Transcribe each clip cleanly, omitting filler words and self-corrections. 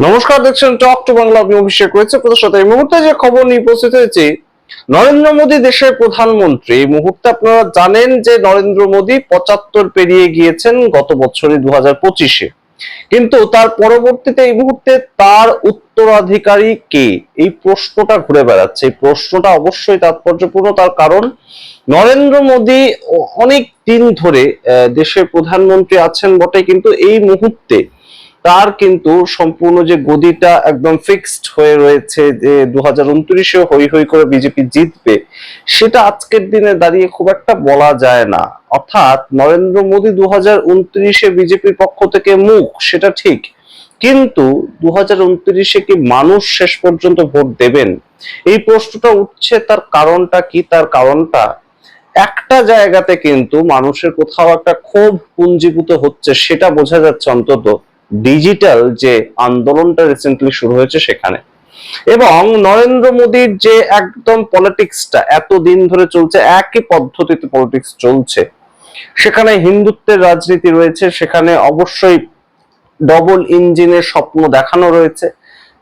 নমস্কার, দেখছেন talk to Bangla. আমি অভিষেক রয়েছে আপনাদের সাথে। এই মুহূর্তে যে খবর নিয়ে উপস্থিত হয়েছি, নরেন্দ্র মোদী দেশের প্রধানমন্ত্রী। এই মুহূর্তে আপনারা জানেন যে নরেন্দ্র মোদী 75 পেরিয়ে গিয়েছেন গত বছরই 2025-এ, কিন্তু তার পরবর্তীতে এই মুহূর্তে তার উত্তরাধিকারী কে, এই প্রশ্নটা ঘুরে বেড়াচ্ছে। এই প্রশ্নটা অবশ্যই তাৎপর্যপূর্ণ, তার কারণ নরেন্দ্র মোদী অনেক দিন ধরে দেশের প্রধানমন্ত্রী আছেন বটে, কিন্তু এই মুহূর্তে তার কিন্তু সম্পূর্ণ যে গদিটা একদম ফিক্সড হয়ে রয়েছে যে 2029-এ হই হই করে বিজেপি জিতবে, সেটা আজকের দিনে দাঁড়িয়ে খুব একটা বলা যায় না। অর্থাৎ নরেন্দ্র মোদী 2029-এ বিজেপির পক্ষ থেকে মুখ, সেটা ঠিক, কিন্তু 2029-এ কি মানুষ শেষ পর্যন্ত ভোট দেবেন, এই প্রশ্নটা উঠছে। তার কারণটা কি? তার কারণটা একটা জায়গাতে কিন্তু মানুষের কোথাও একটা ক্ষোভ পুঞ্জীভূত হচ্ছে, সেটা বোঝা যাচ্ছে অন্তত ডিজিটাল যে আন্দোলনটা রিসেন্টলি শুরু হয়েছে সেখানে। এবং নরেন্দ্র মোদীর যে একদম পলিটিক্সটা এতদিন ধরে চলছে, একই পদ্ধতিতে পলিটিক্স চলছে, সেখানে হিন্দুত্বের রাজনীতি রয়েছে, সেখানে অবশ্যই ডবল ইঞ্জিনের স্বপ্ন দেখানো রয়েছে,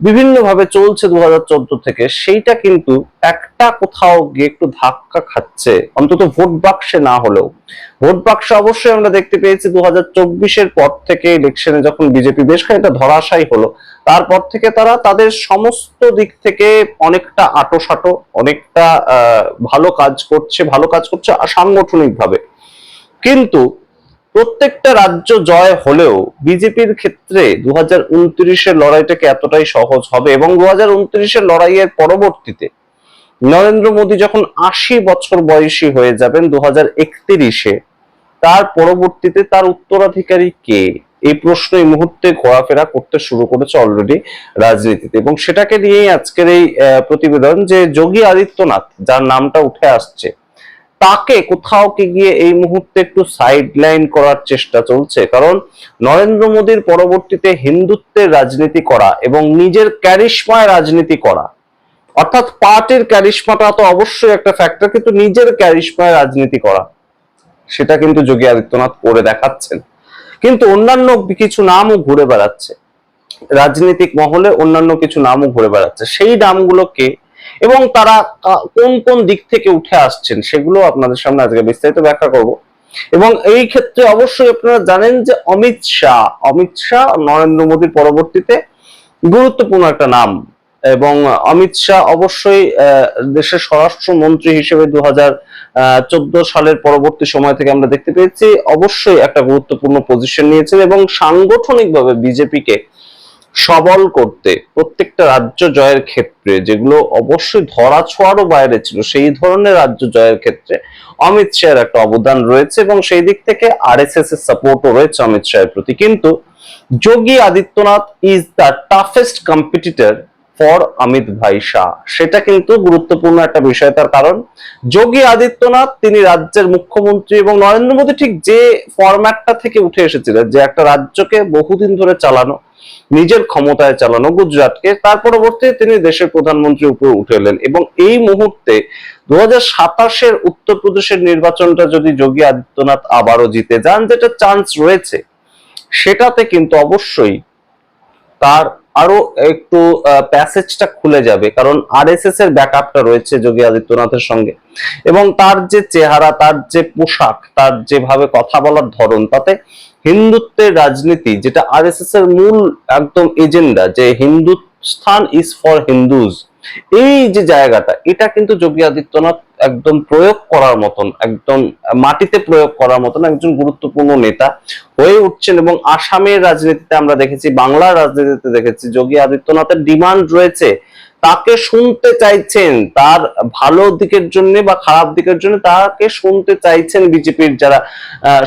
বিভিন্ন ভাবে চলছে 2014 থেকে। সেইটা কিন্তু একটা কোথাও গিয়ে একটু ধাক্কা খাচ্ছে, অন্তত ভোট বাক্সে না হলেও। ভোট বাক্সে অবশ্যই আমরা দেখতে পেয়েছি 2024-এর পর থেকে ইলেকশনে যখন বিজেপি বেশ খানিকটা ধরাশায়ী হলো, তারপর থেকে তারা তাদের সমস্ত দিক থেকে অনেকটা আঁটোসাঁটো, অনেকটা ভালো কাজ করছে, সাংগঠনিক ভাবে। কিন্তু প্রত্যেকটা রাজ্য জয় হলেও বিজেপির ক্ষেত্রে 2029-এর লড়াইটাকে এতটাই সহজ হবে? এবং 2029-এর লড়াইয়ের পরবর্তীতে নরেন্দ্র মোদী যখন 80 বছর বয়সী হয়ে যাবেন 2031-এ, তার পরবর্তীতে তার উত্তরাধিকারী কে, এই প্রশ্ন এই মুহূর্তে ঘোরাফেরা করতে শুরু করেছে অলরেডি রাজনীতিতে। এবং সেটাকে নিয়েই আজকের এই প্রতিবেদন, যে যোগী আদিত্যনাথ যার নামটা উঠে আসছে, তাকে কোথাও কি গিয়ে এই মুহূর্তে একটু সাইডলাইন করার চেষ্টা চলছে। কারণ নরেন্দ্র মোদীর পরবর্তীতে হিন্দুত্বের রাজনীতি করা এবং নিজের ক্যারিশমায় রাজনীতি করা, অর্থাৎ পার্টির ক্যারিশমাটা তো অবশ্যই একটা ফ্যাক্টর, কিন্তু নিজের ক্যারিশমায় রাজনীতি করা, সেটা কিন্তু যোগী আদিত্যনাথ করে দেখাচ্ছেন। কিন্তু অন্যান্য কিছু নামও ঘুরে বেড়াচ্ছে রাজনৈতিক মহলে, অন্যান্য কিছু নামও ঘুরে বেড়াচ্ছে। সেই নামগুলোকে এবং তারা কোন কোন দিক থেকে উঠে আসছেন, সেগুলো আপনাদের সামনে আজকে বিস্তারিত ব্যাখ্যা করব। এবং এই ক্ষেত্রে অবশ্যই আপনারা জানেন যে অমিত শাহ নরেন্দ্র মোদীর পরবর্তীতে গুরুত্বপূর্ণ একটা নাম। এবং অমিত শাহ অবশ্যই দেশের স্বরাষ্ট্রমন্ত্রী হিসেবে 2014 সালের পরবর্তী সময় থেকে আমরা দেখতে পেয়েছি অবশ্যই একটা গুরুত্বপূর্ণ পজিশন নিয়েছেন, এবং সাংগঠনিকভাবে বিজেপিকে সবল করতে প্রত্যেকটা রাজ্য জয়ের ক্ষেত্রে, যেগুলো অবশ্যই ধরা ছোঁয়ারও বাইরে ছিল, সেই ধরনের রাজ্য জয়ের ক্ষেত্রে অমিত শাহের একটা অবদান রয়েছে। এবং সেই দিক থেকে আরএসএস এর সাপোর্টও রয়েছে অমিত শাহের প্রতি। কিন্তু Yogi Adityanath is the toughest competitor for Amit bhai Shah, সেটা কিন্তু গুরুত্বপূর্ণ একটা বিষয়। তার কারণ যোগী আদিত্যনাথ তিনি রাজ্যের মুখ্যমন্ত্রী, এবং নরেন্দ্র মোদী ঠিক যে ফরম্যাটটা থেকে উঠে এসেছিলেন, যে একটা রাজ্যকে বহুদিন ধরে চালানো, নিজের ক্ষমতায় চালানো গুজরাটকে, তার পরবর্তীতে তিনি দেশের প্রধানমন্ত্রীর উপরে উঠে এলেন। এবং এই মুহূর্তে 2027-এর উত্তরপ্রদেশের নির্বাচনটা যদি যোগী আদিত্যনাথ আবারও জিতে যান, যেটা চান্স রয়েছে, সেটাতে কিন্তু অবশ্যই তার আরো একটু প্যাসেজটা খুলে যাবে, কারণ আরএসএস এর ব্যাকআপটা রয়েছে যোগী আদিত্যনাথের সঙ্গে। এবং তার যে চেহারা, তার যে পোশাক, তার যেভাবে কথা বলার ধরন, তাতে হিন্দুত্বের রাজনীতি, যেটা আরএসএস এর মূল একদম এজেন্ডা, যে হিন্দুস্তান ইজ ফর হিন্দুজ, এই যে জায়গাটা, এটা কিন্তু যোগী আদিত্যনাথ একদম প্রয়োগ করার মতন, একদম মাটিতে প্রয়োগ করার মতন একজন গুরুত্বপূর্ণ নেতা হয়ে উঠছেন। এবং আসামের রাজনীতিতে আমরা দেখেছি, বাংলার রাজনীতিতে দেখেছি, যোগী আদিত্যনাথের ডিমান্ড রয়েছে, তাকে শুনতে চাইছেন, তার ভালো দিকের জন্য বা খারাপ দিকের জন্য তাকে শুনতে চাইছেন বিজেপির যারা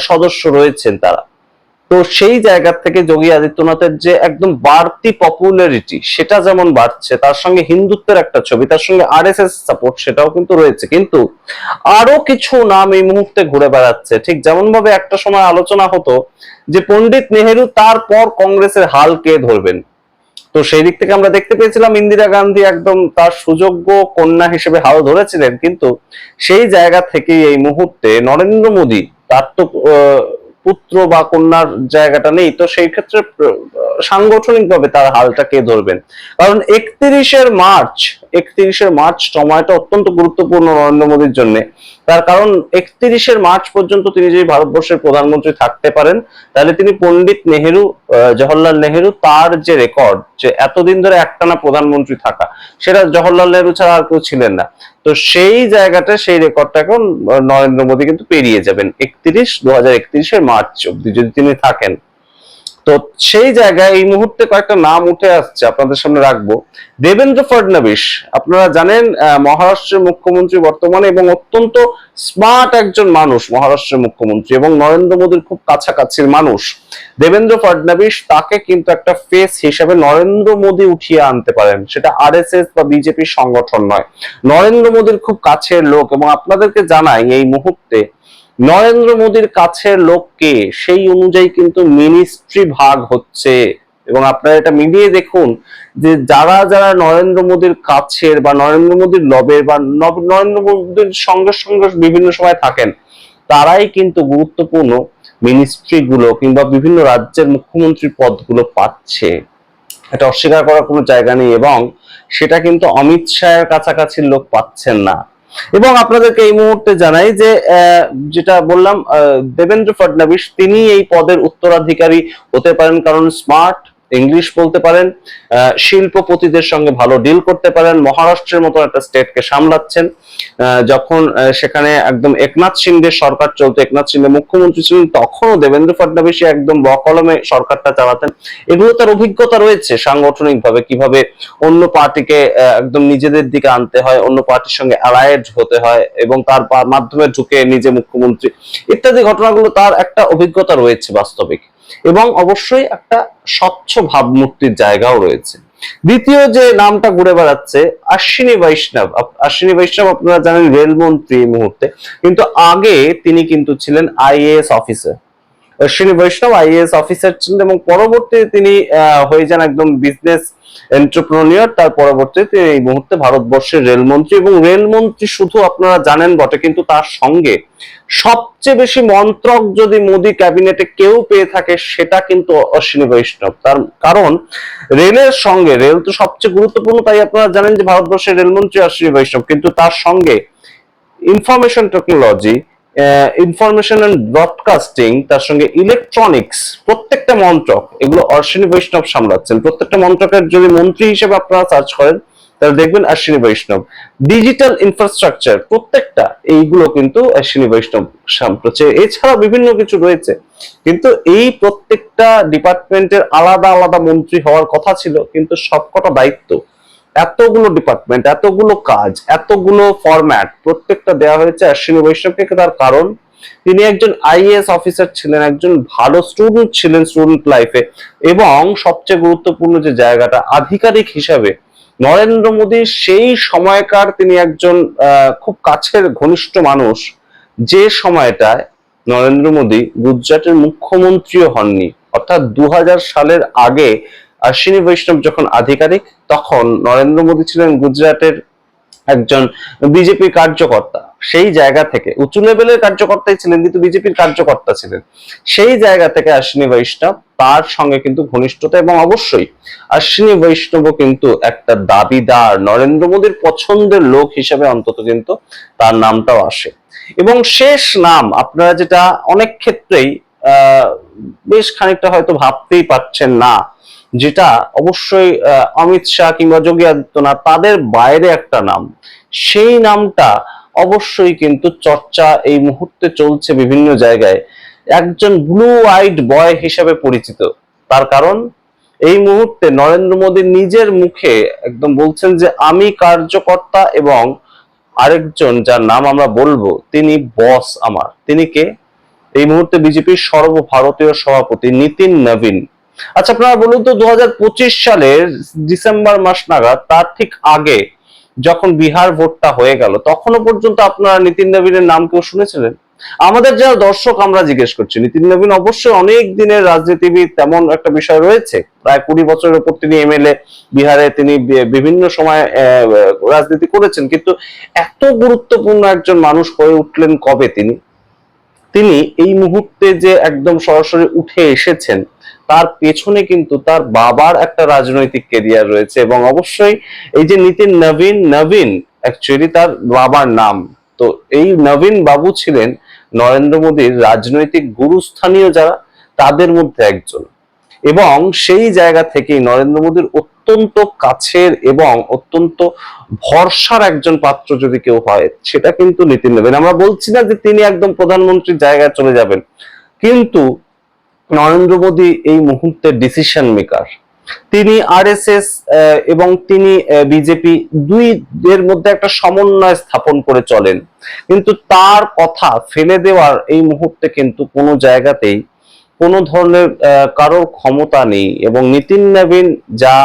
সদস্য রয়েছেন তারা। তো সেই জায়গা থেকে যোগী আদিত্যনাথের যে একদম বাড়তি পপুলারিটি, সেটা যেমন বাড়ছে, তার সঙ্গে হিন্দুত্বের একটা ছবি, তার সঙ্গে আরএসএস সাপোর্ট, সেটাও কিন্তু রয়েছে। কিন্তু আরো কিছু নাম এই মুহূর্তে ঘুরে বেড়াচ্ছে, ঠিক যেমন ভাবে একটা সময় আলোচনা হতো যে পণ্ডিত নেহেরু, তারপর কংগ্রেসের হাল কে ধরবেন। তো সেই দিক থেকে আমরা দেখতে পেয়েছিলাম ইন্দিরা গান্ধী একদম তার সুযোগ্য কন্যা হিসেবে হাল ধরেছিলেন। কিন্তু সেই জায়গা থেকে এই মুহূর্তে নরেন্দ্র মোদী, তার তো পুত্র বা কন্যার জায়গাটা নেই, তো সেই ক্ষেত্রে সাংগঠনিকভাবে তার হালটা কে ধরবেন? কারণ 31শে মার্চ সময়টা অত্যন্ত গুরুত্বপূর্ণ নরেন্দ্র মোদীর জন্য। তার কারণ 31শে মার্চ পর্যন্ত তিনি যদি ভারতবর্ষের প্রধানমন্ত্রী থাকতে পারেন, তাহলে তিনি পণ্ডিত নেহেরু, জওহরলাল নেহেরু, তার যে রেকর্ড যে এতদিন ধরে একটানা প্রধানমন্ত্রী থাকা, সেটা জওহরলাল নেহেরু ছাড়া আর কেউ ছিলেন না। তো সেই জায়গাটা, সেই রেকর্ডটাকে নরেন্দ্র মোদী কিন্তু পেরিয়ে যাবেন 2031 মার্চ অব্দি যদি তিনি থাকেন। তো সেই জায়গায় এই মুহূর্তে কয়েকটা নাম উঠে আসছে, আপনাদের সামনে রাখবো। দেবেন্দ্র ফডনবিস, আপনারা জানেন মহারাষ্ট্রের মুখ্যমন্ত্রী বর্তমানে, এবং অত্যন্ত স্মার্ট একজন মানুষ মহারাষ্ট্রের মুখ্যমন্ত্রী, এবং নরেন্দ্র মোদীর খুব কাছাকাছির মানুষ দেবেন্দ্র ফডনবিস। তাকে কিন্তু একটা ফেস হিসেবে নরেন্দ্র মোদী উঠিয়ে আনতে পারেন, সেটা আরএসএস বা বিজেপির সংগঠন নয়, নরেন্দ্র মোদীর খুব কাছের লোক। এবং আপনাদেরকে জানাই এই মুহূর্তে নরেন্দ্র মোদীর কাছের লোককে সেই অনুযায়ী কিন্তু মিনিস্ট্রি ভাগ হচ্ছে। এবং আপনারা এটা মিলিয়ে দেখুন যে যারা যারা নরেন্দ্র মোদীর কাছের বা নরেন্দ্র মোদীর লবের বা নরেন্দ্র মোদীর সঙ্গে সঙ্গে বিভিন্ন সময় থাকেন, তারাই কিন্তু গুরুত্বপূর্ণ মিনিস্ট্রি গুলো কিংবা বিভিন্ন রাজ্যের মুখ্যমন্ত্রীর পদগুলো পাচ্ছে। এটা অস্বীকার করার কোনো জায়গা নেই, এবং সেটা কিন্তু অমিত শাহের কাছাকাছির লোক পাচ্ছেন না। এবং আপনাদেরকে এই মুহূর্তে জানাই যে যেটা বললাম, দেবেন্দ্র ফডনবিস তিনি এই পদের উত্তরাধিকারী হতে পারেন, কারণ স্মার্ট, ইংলিশ বলতে পারেন, শিল্পপতিদের সঙ্গে ভালো ডিল করতে পারেন, মহারাষ্ট্রের মতো একটা স্টেটকে সামলাচ্ছেন। যখন সেখানে একদম একনাথ শিন্ডের সরকার চলতো, একনাথ শিন্ডে মুখ্যমন্ত্রী ছিলেন, তখনও দেবেন্দ্র ফডনবিস একদম বকলমে সরকারটা চালাতেন। এগুলো তার অভিজ্ঞতা রয়েছে সাংগঠনিক ভাবে, কিভাবে অন্য পার্টিকে একদম নিজেদের দিকে আনতে হয়, অন্য পার্টির সঙ্গে অ্যালায়েড হতে হয়, এবং তার মাধ্যমে ঢুকে নিজে মুখ্যমন্ত্রী ইত্যাদি ঘটনাগুলো তার একটা অভিজ্ঞতা রয়েছে বাস্তবিক। এবং অবশ্যই একটা স্বচ্ছ ভাবমূর্তির জায়গাও রয়েছে। দ্বিতীয় যে নামটা ঘুরে বেড়াচ্ছে, অশ্বিনী বৈষ্ণব। অশ্বিনী বৈষ্ণব আপনারা জানেন রেলমন্ত্রী এই মুহূর্তে, কিন্তু আগে তিনি কিন্তু ছিলেন আইএএস অফিসার। অশ্বিনী বৈষ্ণব আইএএস অফিসার ছিলেন, এবং পরবর্তীতে তিনি হয়ে যান একদম বিজনেস এন্টারপ্রেনিয়র। তার পরবর্তীতে তিনি এই মুহূর্তে ভারতবর্ষের রেলমন্ত্রী। এবং রেলমন্ত্রী শুধু আপনারা জানেন বটে, কিন্তু তার সঙ্গে সবচেয়ে বেশি মন্ত্রক যদি মোদী ক্যাবিনেটে কেউ পেয়ে থাকে, সেটা কিন্তু অশ্বিনী বৈষ্ণব। তার কারণ রেলের সঙ্গে, রেল তো সবচেয়ে গুরুত্বপূর্ণ, তাই আপনারা জানেন যে ভারতবর্ষের রেলমন্ত্রী অশ্বিনী বৈষ্ণব, কিন্তু তার সঙ্গে information technology, information and broadcasting, তার সঙ্গে ইলেকট্রনিক্স, প্রত্যেকটা মন্ত্রক এগুলো অশ্বিনী বৈষ্ণব সামলাচ্ছেন। প্রত্যেকটা মন্ত্রকের যদি মন্ত্রী হিসেবে আপনারা সার্চ করেন, তাহলে দেখবেন অশ্বিনী বৈষ্ণব। ডিজিটাল ইনফ্রাস্ট্রাকচার, প্রত্যেকটা এইগুলো কিন্তু অশ্বিনী বৈষ্ণব সামলাচ্ছে। এছাড়া বিভিন্ন কিছু রয়েছে, কিন্তু এই প্রত্যেকটা ডিপার্টমেন্টের আলাদা আলাদা মন্ত্রী হওয়ার কথা ছিল, কিন্তু সবকটা দায়িত্ব, এতগুলো ডিপার্টমেন্ট, এতগুলো কাজ, এতগুলো ফরম্যাট প্রত্যেকটা দেওয়া হয়েছে অশ্বিনী বৈষ্ণবকে। তার কারণ তিনি একজন আইএএস অফিসার ছিলেন, একজন ভালো স্টুডেন্ট ছিলেন স্টুডেন্ট লাইফে, এবং সবচেয়ে গুরুত্বপূর্ণ যে জায়গাটা, আধিকারিক হিসাবে নরেন্দ্র মোদীর সেই সময়কার তিনি একজন খুব কাছের ঘনিষ্ঠ মানুষ, যে সময়টায় নরেন্দ্র মোদী গুজরাটের মুখ্যমন্ত্রীও হননি। অর্থাৎ 2000 সালের আগে অশ্বিনী বৈষ্ণব যখন আধিকারিক, তখন নরেন্দ্র মোদী ছিলেন গুজরাটের একজন বিজেপি কার্যকর্তা। সেই জায়গা থেকে উঁচু লেভেলের কার্যকর্তাই ছিলেন, কিন্তু বিজেপির কার্যকর্তা ছিলেন। সেই জায়গা থেকে অশ্বিনী বৈষ্ণব, তার সঙ্গে কিন্তু ঘনিষ্ঠতা, এবং অবশ্যই অশ্বিনী বৈষ্ণব কিন্তু একটা দাবিদার নরেন্দ্র মোদীর পছন্দের লোক হিসেবে অন্তত কিন্তু তার নামটাও আসে। এবং শেষ নাম, আপনারা যেটা অনেক ক্ষেত্রেই বেশ খানিকটা হয়তো ভাবতেই পারছেন না, যেটা অবশ্যই অমিত শাহ কিংবা যোগী আদিত্যনাথ তাদের বাইরে একটা নাম, সেই নামটা অবশ্যই কিন্তু চর্চা এই মুহূর্তে চলছে বিভিন্ন জায়গায়। একজন ব্লু আইড বয় হিসেবে পরিচিত। তার কারণ এই মুহূর্তে নরেন্দ্র মোদী নিজের মুখে একদম বলছেন যে আমি কার্যকর্তা, এবং আরেকজন যার নাম আমরা বলবো তিনি বস আমার। তিনি কে? এই মুহূর্তে বিজেপির সর্বভারতীয় সভাপতি নীতিন নবীন। আচ্ছা আপনারা বলুন তো, 2025 সালের ডিসেম্বর মাস নাগাদ, তার ঠিক আগে যখন বিহার ভোটটা হয়ে গেল, তখনও পর্যন্ত আপনারা নীতিন নবীনের নাম কেউ শুনেছিলেন? আমাদের যারা দর্শক, আমরা জিজ্ঞেস করছি, নীতিন নবীন অবশ্যই অনেক দিনের রাজনীতিবিদ, তেমন একটা বিষয় রয়েছে, প্রায় 20 বছরের উপর তিনি এমএলএ, বিহারে তিনি বিভিন্ন সময় রাজনীতি করেছেন, কিন্তু এত গুরুত্বপূর্ণ একজন মানুষ হয়ে উঠলেন কবে তিনি? তিনি এই মুহূর্তে যে একদম সরাসরি উঠে এসেছেন, তার পেছনে কিন্তু তার বাবার একটা রাজনৈতিক কেরিয়ার রয়েছে। এবং অবশ্যই এই যে নীতিন নবীন, নবীন অ্যাকচুয়ালি তার বাবার নাম। তো এই নবীন বাবু ছিলেন নরেন্দ্র মোদীর রাজনৈতিক গুরুস্থানীয় যারা, তাদের মধ্যে একজন। এবং সেই জায়গা থেকেই নরেন্দ্র মোদীর অত্যন্ত কাছের এবং অত্যন্ত ভরসার একজন পাত্র যদি কেউ হয়, সেটা কিন্তু নীতিন নবীন। আমরা বলছি না যে তিনি একদম প্রধানমন্ত্রীর জায়গায় চলে যাবেন, কিন্তু নরেন্দ্র মোদী এই মুহূর্তে ডিসিশন মেকার। তিনি আরএসএস এবং তিনি বিজেপি, দুই এর মধ্যে একটা সমন্বয় স্থাপন করে চলেন। কিন্তু তার কথা ফেলে দেওয়ার এই মুহূর্তে কিন্তু কোনো জায়গাতেই কোনো ধরনের কারোর ক্ষমতা নেই। এবং নীতিন নবীন, যা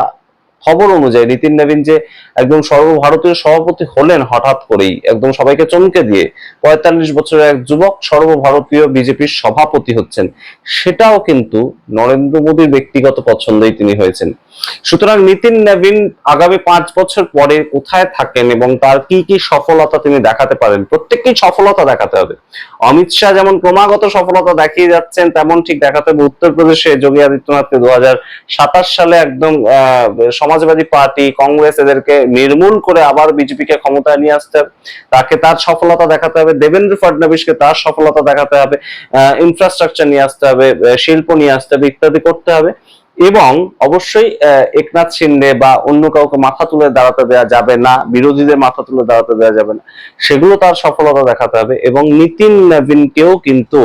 খবর অনুযায়ী নীতিন নবীন যে একদম সর্বভারতীয় সভাপতি হলেন হঠাৎ করেই, একদম সবাইকে চমকে দিয়ে, ৪৫ বছরের এক যুবক সর্বভারতীয় বিজেপির সভাপতি হচ্ছেন, সেটাও কিন্তু নরেন্দ্র মোদীর ব্যক্তিগত পছন্দেই তিনি হয়েছেন। সুতরাং নীতিন নবীন আগামী ৫ বছর পরে কোথায় থাকেন এবং তার কি কি সফলতা তিনি দেখাতে পারেন, প্রত্যেককেই সফলতা দেখাতে হবে। অমিত শাহ যেমন ক্রমাগত সফলতা দেখিয়ে যাচ্ছেন, তেমন ঠিক দেখাতে হবে উত্তরপ্রদেশে যোগী আদিত্যনাথকে ২০২৭ সালে একদম সমাজবাদী পার্টি, কংগ্রেস এদেরকে নির্মূল করে আবার বিজেপিকে ক্ষমতায় নিয়ে আসতে হবে, তাকে তার সফলতা দেখাতে হবে। দেবেন্দ্র ফডনবিসকে তার সফলতা দেখাতে হবে, ইনফ্রাস্ট্রাকচার নিয়ে আসতে হবে, শিল্প নিয়ে আসতে হবে, ইত্যাদি করতে হবে। এবং অবশ্যই একনাথ শিন্ডে বা অন্য কাউকে মাথা তুলে দাঁড়াতে দেওয়া যাবে না, বিরোধীদের মাথা তুলে দাঁড়াতে দেওয়া যাবে না, সেগুলো তার সফলতা দেখাতে হবে। এবং নীতিন নবীনকেও কিন্তু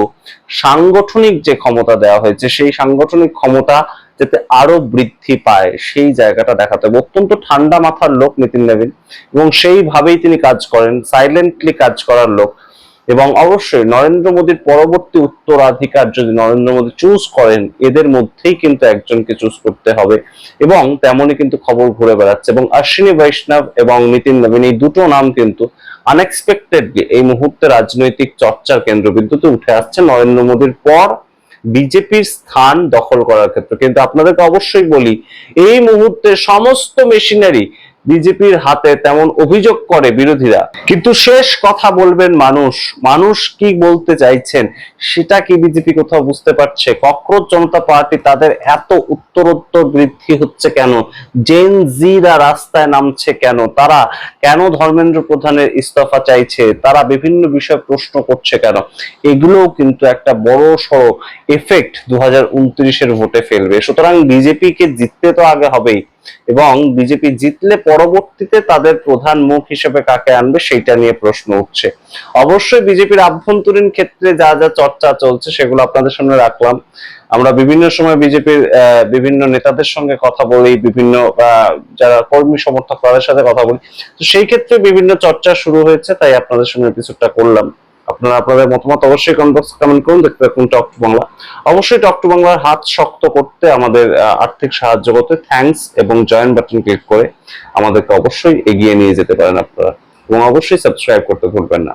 সাংগঠনিক যে ক্ষমতা দেওয়া হয়েছে, সেই সাংগঠনিক ক্ষমতা যাতে আরো বৃদ্ধি পায়, সেই জায়গাটা দেখাতে হবে। অত্যন্ত ঠান্ডা মাথার লোক নীতিন নবীন, এবং সেইভাবেই তিনি কাজ করেন, সাইলেন্টলি কাজ করার লোক। এবং অবশ্যই নরেন্দ্র মোদীর পরবর্তী উত্তরাধিকার যদি নরেন্দ্র মোদী চুজ করেন, এদের মধ্যেই কিন্তু একজনকে চুজ করতে হবে। এবং তেমনই কিন্তু খবর ঘুরে বেড়াচ্ছে। এবং অশ্বিনী বৈষ্ণব এবং নীতিন নবীন, এই দুটো নাম কিন্তু আনএক্সপেক্টেডলি এই মুহূর্তে রাজনৈতিক চর্চার কেন্দ্রবিন্দুতে উঠে আসছে নরেন্দ্র মোদীর পর বিজেপির স্থান দখল করার ক্ষেত্রে। কিন্তু আপনাদেরকে অবশ্যই বলি, এই মুহূর্তে সমস্ত মেশিনারি বিজেপির হাতে, তেমন অভিযোগ করে বিরোধীরা। কিন্তু শেষ কথা বলবেন মানুষ। মানুষ কি বলতে চাইছেন সেটা কি বিজেপি কোথাও বুঝতে পারছে? ককরোচ জনতা পার্টি তাদের এত উত্তরোত্তর বৃদ্ধি হচ্ছে কেন? জেন জিরা রাস্তায় নামছে কেন? তারা কেন ধর্মেন্দ্র প্রধানের ইস্তফা চাইছে? তারা বিভিন্ন বিষয়ে প্রশ্ন করছে কেন? এগুলোও কিন্তু একটা বড় সড় এফেক্ট ২০২৯-এর ভোটে ফেলবে। সুতরাং বিজেপিকে জিততে তো আগে হবেই, এবং বিজেপি জিতলে পরবর্তীতে তাদের প্রধান মুখ হিসেবে কাকে আনবে সেইটা নিয়ে প্রশ্ন উঠছে। অবশ্যই বিজেপির আভ্যন্তরীণ ক্ষেত্রে যা যা চর্চা চলছে সেগুলো আপনাদের সামনে রাখলাম। আমরা বিভিন্ন সময় বিজেপির বিভিন্ন নেতাদের সঙ্গে কথা বলি, বিভিন্ন যারা কর্মী সমর্থক তাদের সাথে কথা বলি। তো সেই ক্ষেত্রে বিভিন্ন চর্চা শুরু হয়েছে, তাই আপনাদের সঙ্গে এপিসোডটা করলাম। আপনারা আপনাদের মতামত অবশ্যই কমেন্ট বক্সে কমেন্ট করুন। দেখতে থাকুন টক টু বাংলা। অবশ্যই টক টু বাংলার হাত শক্ত করতে, আমাদের আর্থিক সাহায্য করতে থ্যাঙ্কস এবং জয়েন বাটন ক্লিক করে আমাদেরকে অবশ্যই এগিয়ে নিয়ে যেতে পারেন আপনারা। এবং অবশ্যই সাবস্ক্রাইব করতে ভুলবেন না।